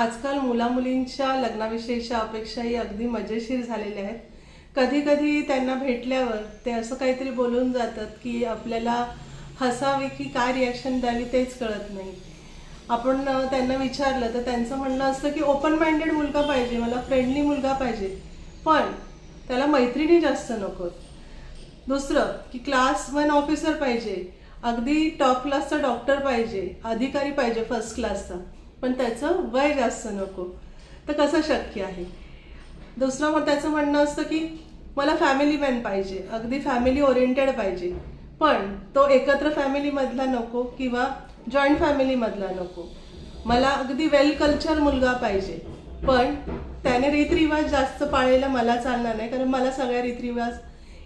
आजकाल मुला-मुलींच्या लग्नाविषयीच्या अपेक्षाही अगदी मजेशीर झालेल्या आहेत. कधी-कधी त्यांना भेटल्यावर ते असं काहीतरी बोलून जातात, की आपल्याला हसावे की काय रिॲक्शन द्यावी तेच कळत नाही. आपण त्यांना विचारलं तर त्यांचं म्हणणं असतं, की ओपन माइंडेड मुलगा पाहिजे, मला फ्रेंडली मुलगा पाहिजे. पण त्याला मैत्रिणी जास्त नकोत. दुसरं की क्लास 1 ऑफिसर पाहिजे, अगदी टॉप क्लासचा डॉक्टर पाहिजे, अधिकारी पाहिजे फर्स्ट क्लासचा, पण त्याचं वय जास्त नको. तर कसं शक्य आहे? दुसरं मग त्याचं म्हणणं असतं की मला फॅमिली मॅन पाहिजे, अगदी फॅमिली ओरिएंटेड पाहिजे, पण तो एकत्र फॅमिलीमधला नको किंवा जॉईंट फॅमिलीमधला नको. मला अगदी वेल कल्चर मुलगा पाहिजे, पण त्याने रीतरिवाज जास्त पाळायला मला चालणार नाही, कारण मला सगळ्या रीतरिवाज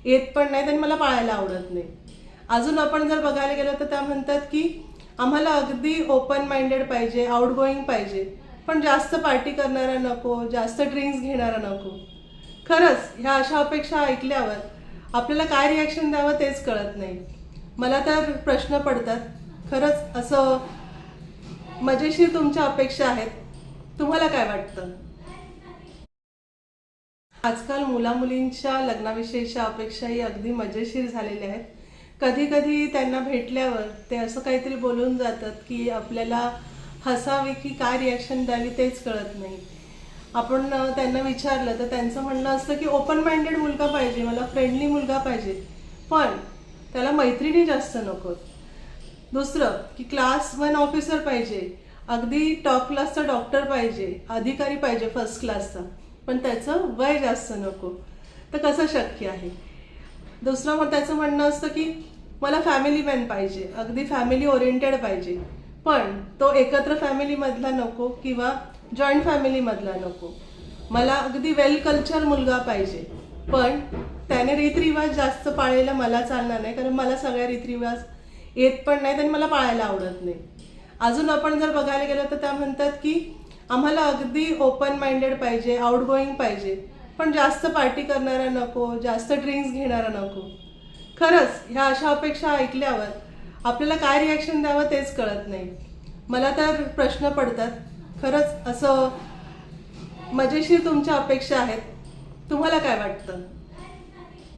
येत पण नाहीत आणि मला पाळायला आवडत नाही. अजून आपण जर बघायला गेलो तर त्या म्हणतात की आम्हाला अगदी ओपन माइंडेड पाहिजे, आउटगोईंग पाहिजे, पण जास्त पार्टी करणारा नको, जास्त ड्रिंक्स घेणारा नको. खरंच ह्या अशा अपेक्षा ऐकल्यावर आपल्याला काय रिॲक्शन द्यावं तेच कळत नाही. मला तर प्रश्न पडतात. खरंच असं मजेशीर तुमच्या अपेक्षा आहेत. तुम्हाला काय वाटतं? आजकाल मुला-मुलींच्या लग्नाविषयीच्या अपेक्षाही अगदी मजेशीर झालेल्या आहेत. कधी-कधी त्यांना भेटल्यावर ते असं काहीतरी बोलून जातात, की आपल्याला हसावे की काय रिॲक्शन द्यावी तेच कळत नाही. आपण त्यांना विचारलं तर त्यांचं म्हणणं असतं, की ओपन माइंडेड मुलगा पाहिजे, मला फ्रेंडली मुलगा पाहिजे, पण त्याला मैत्रिणी जास्त नकोत. दुसरं की क्लास 1 ऑफिसर पाहिजे, अगदी टॉप क्लासचा डॉक्टर पाहिजे, अधिकारी पाहिजे फर्स्ट क्लासचा, पण त्याचं वय जास्त नको. तर कसं शक्य आहे? दुसरं मग त्याचं म्हणणं असतं की मला फॅमिली मॅन पाहिजे, अगदी फॅमिली ओरिएंटेड पाहिजे, पण तो एकत्र फॅमिलीमधला नको किंवा जॉईंट फॅमिलीमधला नको. मला अगदी वेल कल्चर मुलगा पाहिजे, पण त्याने रीतरिवाज जास्त पाळायला मला चालणार नाही, कारण मला सगळ्या रीतरिवाज येत पण नाहीत आणि मला पाळायला आवडत नाही. अजून आपण जर बघायला गेलो तर त्या म्हणतात की आम्हाला अगदी ओपन माइंडेड पाहिजे, आउटगोईंग पाहिजे, पण जास्त पार्टी करणारा नको, जास्त ड्रिंक्स घेणारा नको. खरंच ह्या अशा अपेक्षा ऐकल्यावर आपल्याला काय रिॲक्शन द्यावं तेच कळत नाही. मला तर प्रश्न पडतात. खरंच असं मजेशीर तुमच्या अपेक्षा आहेत. तुम्हाला काय वाटतं?